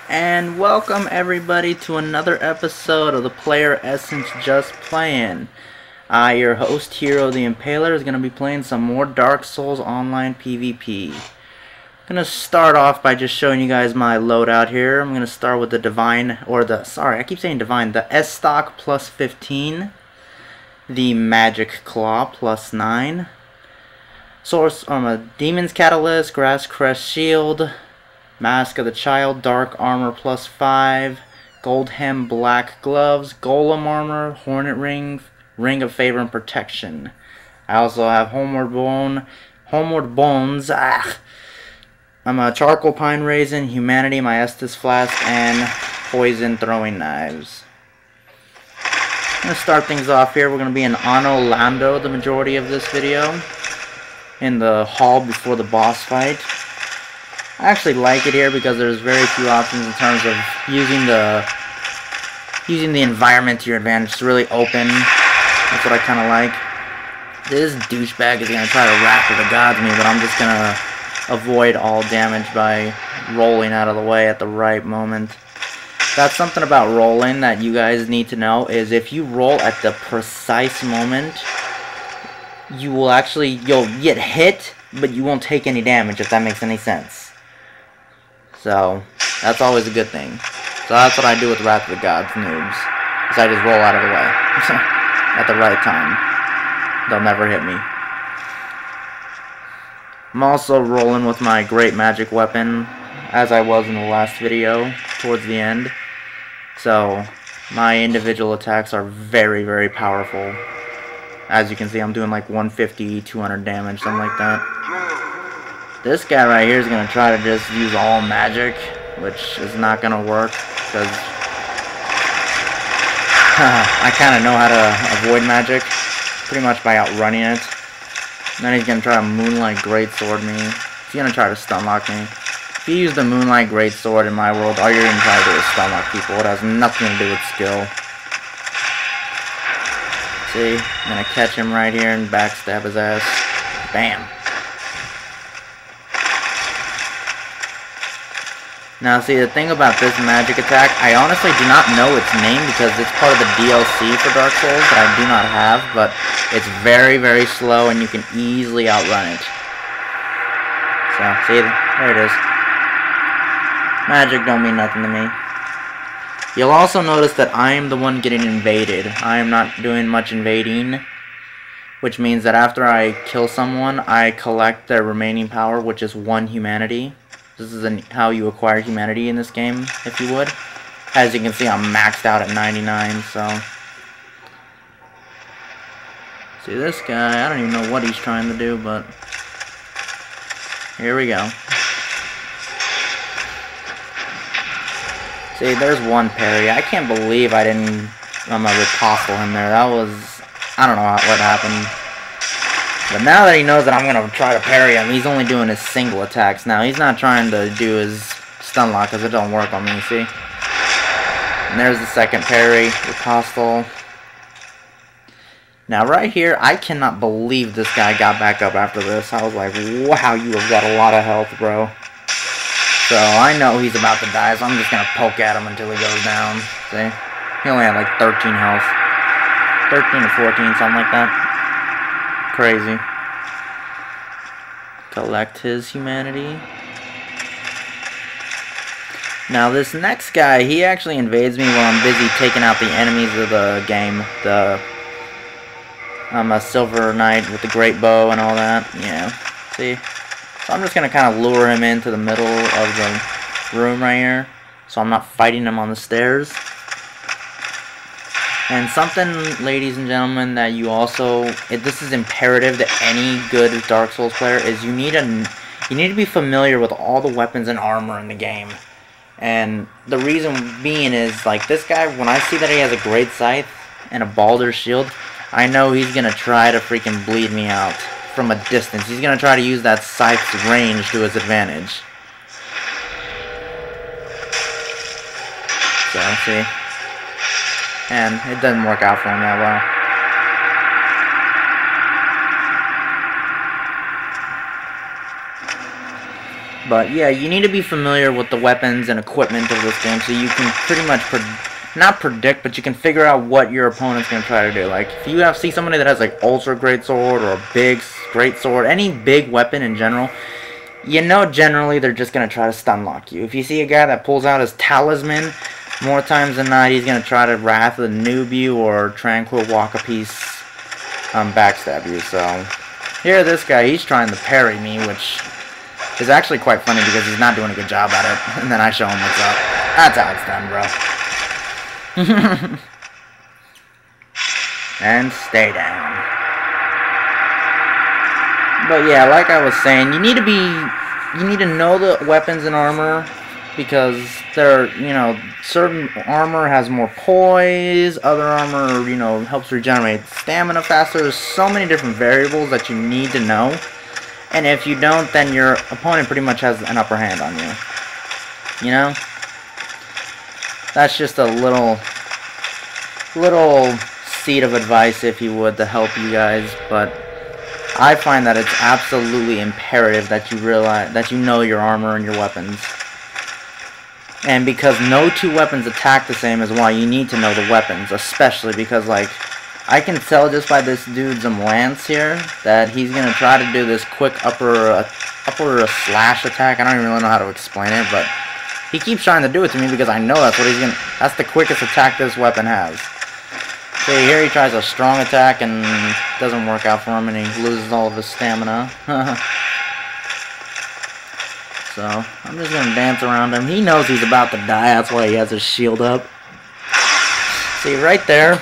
And welcome everybody to another episode of the Playerssence Just Playing. Your host, Hero the Impaler, is going to be playing some more Dark Souls Online PvP. I'm going to start off by just showing you guys my loadout here. I'm going to start with the Divine, I keep saying Divine, the S-Stock plus 15, the Magic Claw plus 9, Source Demon's Catalyst, Grass Crest Shield, Mask of the Child, Dark Armor plus 5, Gold Hem Black Gloves, Golem Armor, Hornet Ring, Ring of Favor and Protection. I also have Homeward Bones, I'm a Charcoal Pine Raisin, Humanity, my Estus Flask, and Poison Throwing Knives. I'm going to start things off here. We're going to be in Anno Lando the majority of this video, in the hall before the boss fight. I actually like it here because there's very few options in terms of using the environment to your advantage. It's really open. That's what I kind of like. This douchebag is gonna try to Raptor the Gods me, but I'm just gonna avoid all damage by rolling out of the way at the right moment. That's something about rolling that you guys need to know, is if you roll at the precise moment, you'll get hit, but you won't take any damage, if that makes any sense. So, that's always a good thing. So that's what I do with Wrath of the Gods noobs. Is I just roll out of the way. At the right time. They'll never hit me. I'm also rolling with my great magic weapon, as I was in the last video, towards the end. So, my individual attacks are very, very powerful. As you can see, I'm doing like 150, 200 damage, something like that. This guy right here is going to try to just use all magic, which is not going to work, because I kind of know how to avoid magic, pretty much by outrunning it. And then he's going to try to Moonlight Greatsword me. He's going to try to stunlock me. If you use the Moonlight Greatsword in my world, all you're going to try to do is stunlock people. It has nothing to do with skill. See? I'm going to catch him right here and backstab his ass. Bam. Now see, the thing about this magic attack, I honestly do not know its name because it's part of the DLC for Dark Souls that I do not have, but it's very, very slow and you can easily outrun it. So, see, there it is. Magic don't mean nothing to me. You'll also notice that I am the one getting invaded. I am not doing much invading, which means that after I kill someone, I collect their remaining power, which is 1 humanity. This is how you acquire humanity in this game, if you would. As you can see, I'm maxed out at 99, so... See, this guy, I don't even know what he's trying to do, but... Here we go. See, there's one parry. I can't believe I didn't... riposte him there. That was... I don't know what happened. But now that he knows that I'm going to try to parry him, he's only doing his single attacks now. He's not trying to do his stun lock because it don't work on me, see? And there's the second parry, riposte. Now right here, I cannot believe this guy got back up after this. I was like, wow, you have got a lot of health, bro. So I know he's about to die, so I'm just going to poke at him until he goes down. See? He only had like 13 health. 13 or 14, something like that. Crazy. Collect his humanity. Now this next guy, he actually invades me while I'm busy taking out the enemies of the game. I'm a Silver Knight with the great bow and all that. Yeah. See? So I'm just gonna kind of lure him into the middle of the room right here, so I'm not fighting him on the stairs. And something, ladies and gentlemen, that you also, this is imperative to any good Dark Souls player, is you need to be familiar with all the weapons and armor in the game. And the reason being is, like, this guy, when I see that he has a Great Scythe and a Baldur's Shield, I know he's gonna try to freaking bleed me out from a distance. He's gonna try to use that scythe's range to his advantage. So, see? And it doesn't work out for him that well. But yeah, you need to be familiar with the weapons and equipment of this game so you can pretty much not predict, but you can figure out what your opponent's gonna try to do. Like if you see somebody that has like ultra great sword or a big great sword, any big weapon in general, you know generally they're just gonna try to stun lock you. If you see a guy that pulls out his talisman, more times than not he's gonna try to Wrath of the Noob you or Tranquil Walk a Piece backstab you. So here this guy, he's trying to parry me, which is actually quite funny because he's not doing a good job at it. And then I show him what's up. That's how it's done, bro. And stay down. But yeah, like I was saying, you need to know the weapons and armor because they're, you know, certain armor has more poise, other armor, you know, helps regenerate stamina faster. There's so many different variables that you need to know. And if you don't, then your opponent pretty much has an upper hand on you. You know? That's just a little seed of advice, if you would, to help you guys. But I find that it's absolutely imperative that you realize that you know your armor and your weapons. And because no two weapons attack the same is why you need to know the weapons, especially because, like, I can tell just by this dude's lance here that he's gonna try to do this quick upper slash attack. I don't even really know how to explain it, but he keeps trying to do it to me because I know that's what that's the quickest attack this weapon has. See, here he tries a strong attack and it doesn't work out for him and he loses all of his stamina. So, I'm just gonna dance around him. He knows he's about to die, that's why he has his shield up. See, right there,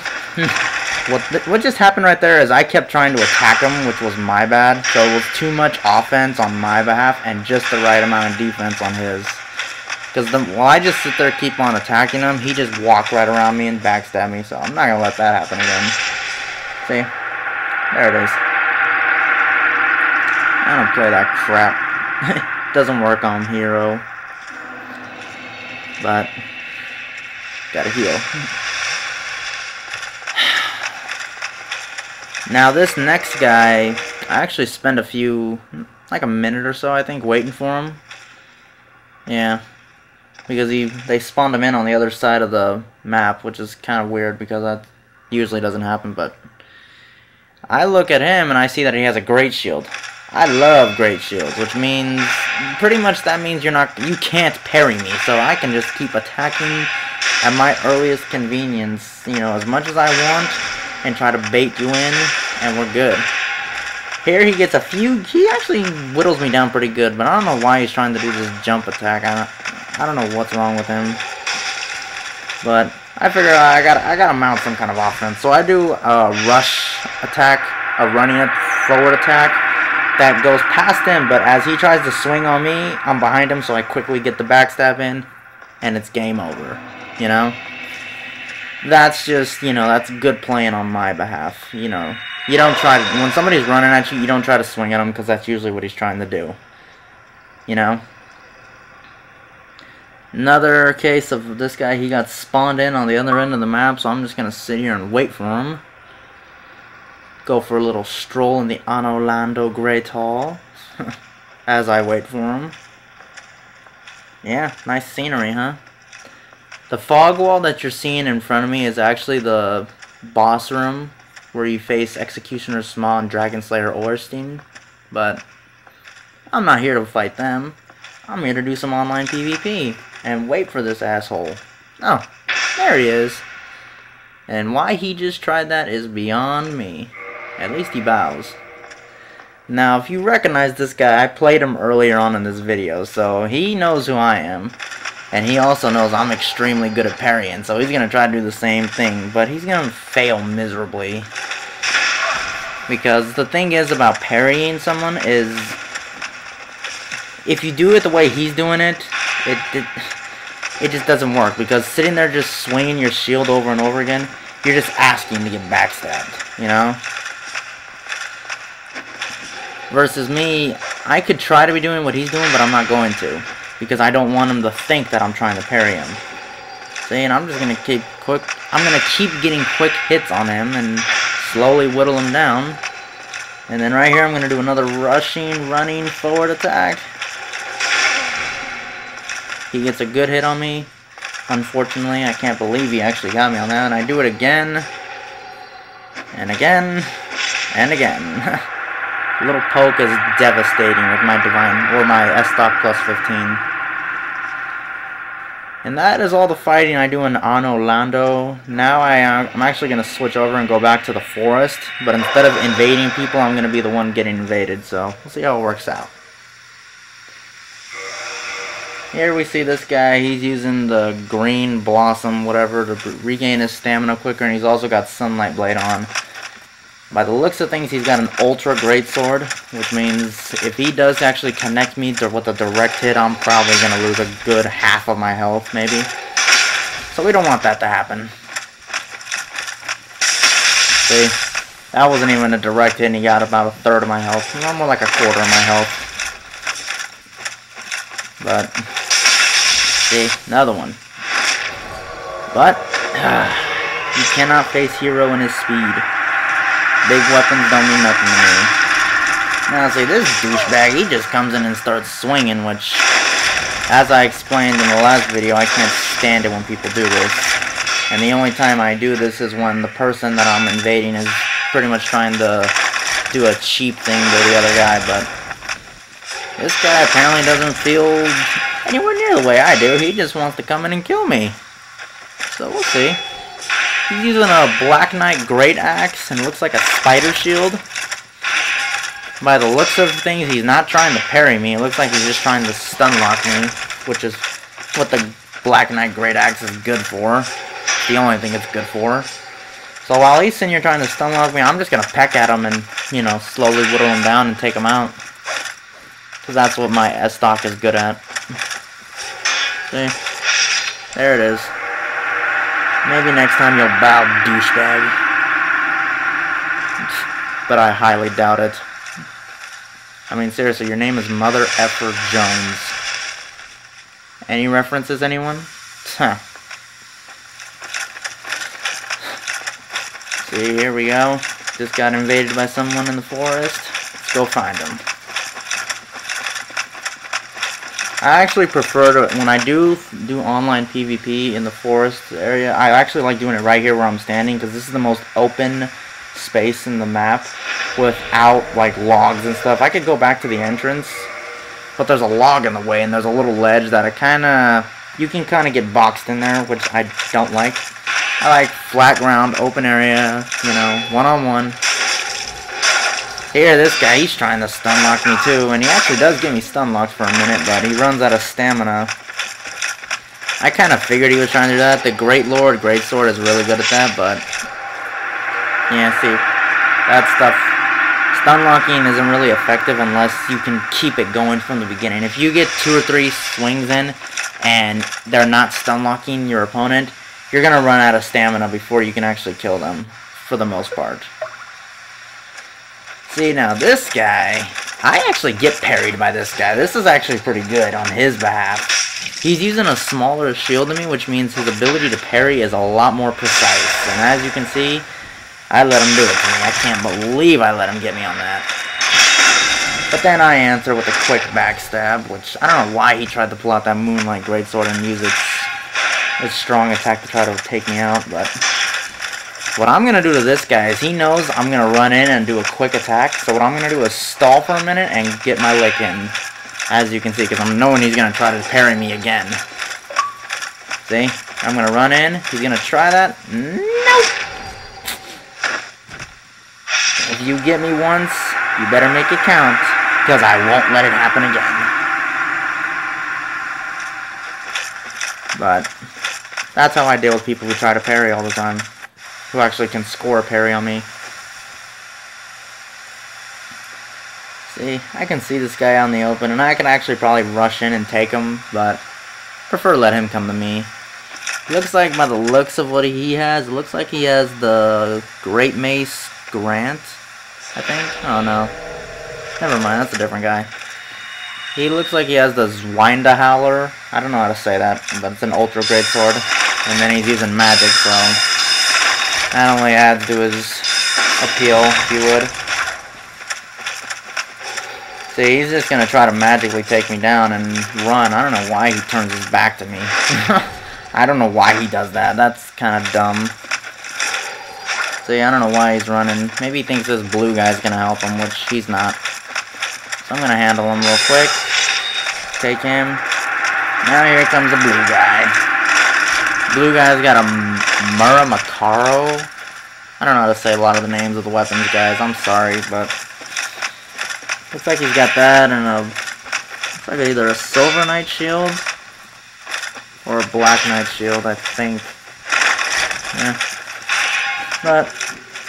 what just happened right there is I kept trying to attack him, which was my bad. So it was too much offense on my behalf and just the right amount of defense on his. Because while I just sit there keep on attacking him, he just walked right around me and backstabbed me. So I'm not going to let that happen again. See? There it is. I don't play that crap. Doesn't work on hero. But gotta heal. Now this next guy, I actually spent like a minute or so I think, waiting for him. Yeah. Because they spawned him in on the other side of the map, which is kind of weird because that usually doesn't happen, but I look at him and I see that he has a great shield. I love great shields, which means pretty much that means you can't parry me, so I can just keep attacking at my earliest convenience, you know, as much as I want, and try to bait you in, and we're good. Here he gets he actually whittles me down pretty good, but I don't know why he's trying to do this jump attack. I don't know what's wrong with him, but I figure I gotta mount some kind of offense. So I do a rush attack, a running forward attack that goes past him, but as he tries to swing on me, I'm behind him, so I quickly get the backstab in, and it's game over, you know? That's just, you know, that's good playing on my behalf, you know? You don't try to, when somebody's running at you, you don't try to swing at him, because that's usually what he's trying to do, you know? Another case of this guy, he got spawned in on the other end of the map, so I'm just gonna sit here and wait for him. Go for a little stroll in the Orlando Great Hall as I wait for him. Yeah, nice scenery, huh? The fog wall that you're seeing in front of me is actually the boss room where you face Executioner Small and Dragon Slayer Orstein. But I'm not here to fight them. I'm here to do some online PvP and wait for this asshole. Oh, there he is. And why he just tried that is beyond me. At least he bows. Now, if you recognize this guy, I played him earlier on in this video, so he knows who I am. And he also knows I'm extremely good at parrying, so he's going to try to do the same thing, but he's going to fail miserably. Because the thing is about parrying someone is, if you do it the way he's doing it, it just doesn't work. Because sitting there just swinging your shield over and over again, you're just asking to get backstabbed, you know? Versus me, I could try to be doing what he's doing, but I'm not going to. Because I don't want him to think that I'm trying to parry him. See, and I'm just going to keep getting quick hits on him and slowly whittle him down. And then right here I'm going to do another running forward attack. He gets a good hit on me. Unfortunately, I can't believe he actually got me on that. And I do it again. And again. And again. Little poke is devastating with my divine, or my S-Stock plus 15. And that is all the fighting I do in Anno Lando. Now I'm actually going to switch over and go back to the forest. But instead of invading people, I'm going to be the one getting invaded. So, we'll see how it works out. Here we see this guy. He's using the green blossom, whatever, to regain his stamina quicker. And he's also got Sunlight Blade on. By the looks of things, he's got an ultra greatsword, which means if he does actually connect me with a direct hit, I'm probably going to lose a good half of my health, maybe. So we don't want that to happen. See? That wasn't even a direct hit, and he got about a third of my health. More like a quarter of my health. But, see? Another one. But, you cannot face Hero in his speed. Big weapons don't mean nothing to me. Now see, this douchebag, he just comes in and starts swinging, which, as I explained in the last video, I can't stand it when people do this. And the only time I do this is when the person that I'm invading is pretty much trying to do a cheap thing to the other guy, but this guy apparently doesn't feel anywhere near the way I do. He just wants to come in and kill me. So we'll see. He's using a Black Knight Great Axe and looks like a spider shield. By the looks of things, he's not trying to parry me. It looks like he's just trying to stun lock me, which is what the Black Knight Great Axe is good for. It's the only thing it's good for. So while he's sitting here trying to stun lock me, I'm just gonna peck at him and, you know, slowly whittle him down and take him out. Because that's what my S-Stock is good at. See? There it is. Maybe next time you'll bow, douchebag. But I highly doubt it. I mean, seriously, your name is Mother Effer Jones. Any references, anyone? Huh. See, here we go. Just got invaded by someone in the forest. Let's go find him. I actually prefer to, when I do online PvP in the forest area, I actually like doing it right here where I'm standing, because this is the most open space in the map without, like, logs and stuff. I could go back to the entrance, but there's a log in the way, and there's a little ledge that you can kind of get boxed in there, which I don't like. I like flat ground, open area, you know, one-on-one. Here, this guy, he's trying to stun lock me too, and he actually does get me stun locked for a minute, but he runs out of stamina. I kind of figured he was trying to do that. The Great Lord, Greatsword is really good at that, but yeah, see, that stuff, stun locking isn't really effective unless you can keep it going from the beginning. If you get 2 or 3 swings in and they're not stun locking your opponent, you're going to run out of stamina before you can actually kill them, for the most part. See, now this guy, I actually get parried by this guy. This is actually pretty good on his behalf. He's using a smaller shield than me, which means his ability to parry is a lot more precise. And as you can see, I let him do it to me. I can't believe I let him get me on that. But then I answer with a quick backstab, which I don't know why he tried to pull out that Moonlight Greatsword and use its strong attack to try to take me out, but what I'm going to do to this guy is he knows I'm going to run in and do a quick attack. So what I'm going to do is stall for a minute and get my lick in. As you can see, because I'm knowing he's going to try to parry me again. See? I'm going to run in. He's going to try that. Nope! If you get me once, you better make it count. Because I won't let it happen again. But that's how I deal with people who try to parry all the time. Who actually can score a parry on me. See, I can see this guy out in the open, and I can actually probably rush in and take him, but prefer let him come to me. Looks like, by the looks of what he has, it looks like he has the Great Mace Grant, I think? Oh no. Never mind, that's a different guy. He looks like he has the Zwinda Howler. I don't know how to say that, but it's an ultra great sword. And then he's using magic, so that only adds to his appeal, if you would. See, he's just gonna try to magically take me down and run. I don't know why he turns his back to me. I don't know why he does that. That's kind of dumb. See, I don't know why he's running. Maybe he thinks this blue guy's gonna help him, which he's not. So I'm gonna handle him real quick. Take him. Now here comes the blue guy. Blue guy's got a Muramacaro. I don't know how to say a lot of the names of the weapons, guys. I'm sorry, but looks like he's got that and looks like either a silver knight shield or a black knight shield, I think. Yeah. But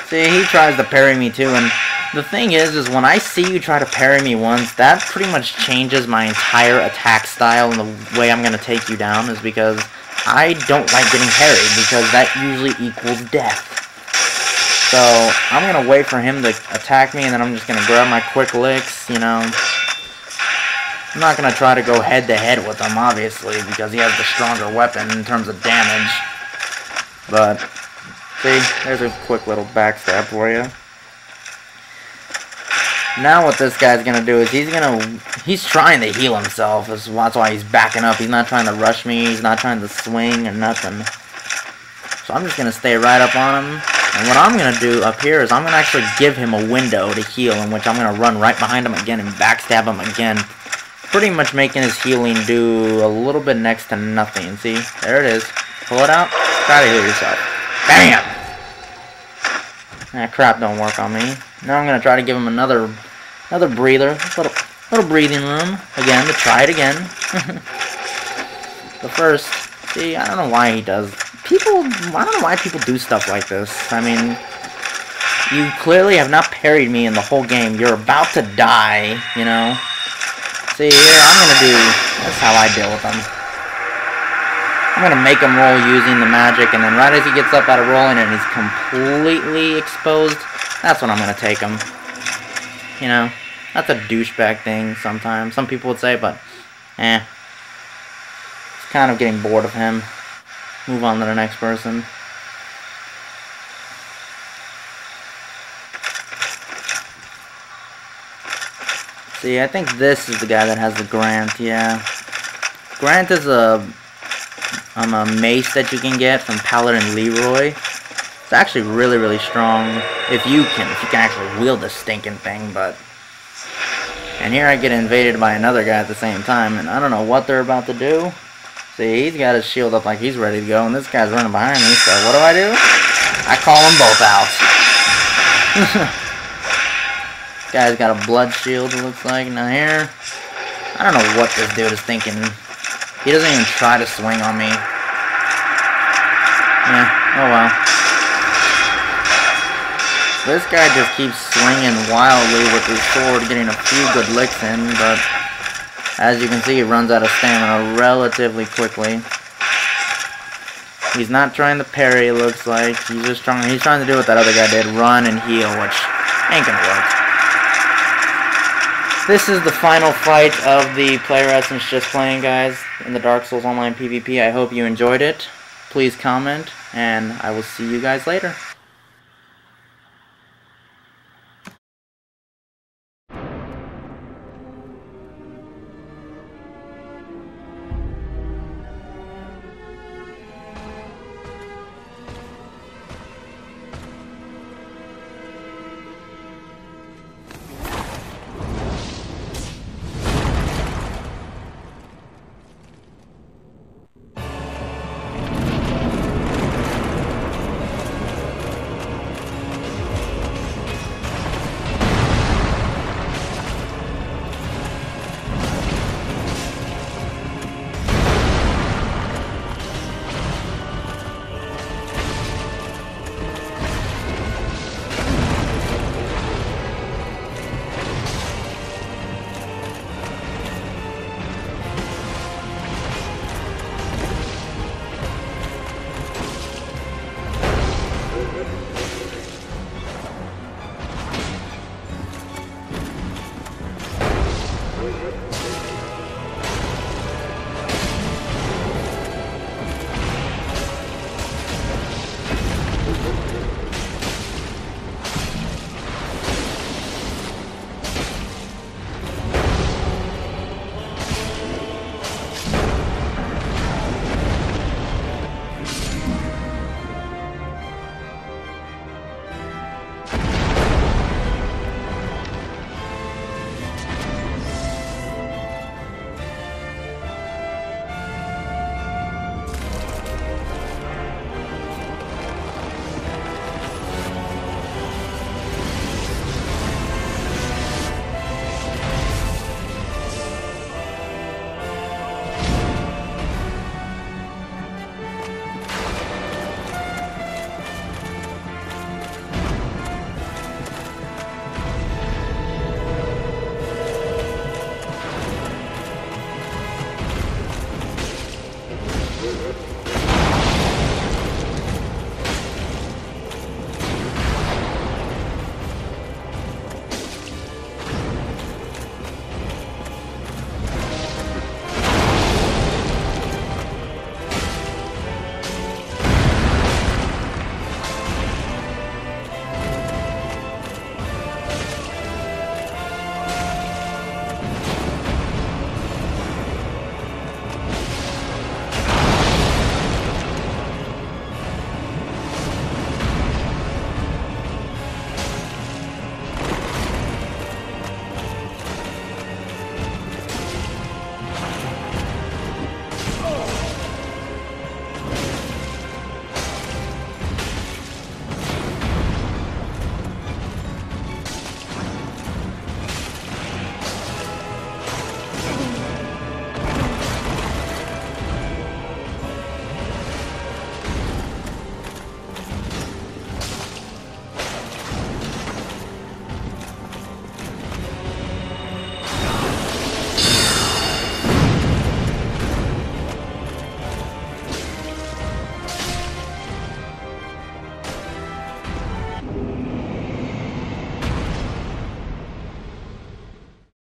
see, he tries to parry me too, and the thing is when I see you try to parry me once, that pretty much changes my entire attack style, and the way I'm gonna take you down is because I don't like getting parried, because that usually equals death. So I'm gonna wait for him to attack me, and then I'm just gonna grab my quick licks, you know. I'm not gonna try to go head to head with him, obviously, because he has the stronger weapon in terms of damage. But see, there's a quick little backstab for you. Now what this guy's gonna do is he's trying to heal himself. That's why he's backing up. He's not trying to rush me. He's not trying to swing or nothing. So I'm just gonna stay right up on him. And what I'm gonna do up here is I'm gonna actually give him a window to heal, in which I'm gonna run right behind him again and backstab him again. Pretty much making his healing do a little bit next to nothing. See? There it is. Pull it out. Try to heal yourself. BAM! That crap don't work on me. Now I'm gonna try to give him another breather, little breathing room again to try it again. But first, see, I don't know why he does. I don't know why people do stuff like this. I mean, you clearly have not parried me in the whole game. You're about to die, you know. See, here that's how I deal with him. I'm gonna make him roll using the magic, and then right as he gets up out of rolling and he's completely exposed, that's when I'm gonna take him. You know, that's a douchebag thing sometimes. Some people would say, but it's kind of getting bored of him. Move on to the next person. See, I think this is the guy that has the Grant, yeah. Grant is a mace that you can get from Paladin Leroy. It's actually really, really strong if you can actually wield this stinking thing, but... And here I get invaded by another guy at the same time, and I don't know what they're about to do. See, he's got his shield up like he's ready to go, and this guy's running behind me, so what do? I call them both out. Guy's got a blood shield, it looks like. Now here, I don't know what this dude is thinking. He doesn't even try to swing on me. Yeah, oh well. This guy just keeps swinging wildly with his sword, getting a few good licks in, but as you can see, he runs out of stamina relatively quickly. He's not trying to parry, it looks like. He's trying to do what that other guy did, run and heal, which ain't gonna work. This is the final fight of the Playerssence Just Playing, guys, in the Dark Souls Online PvP. I hope you enjoyed it. Please comment, and I will see you guys later.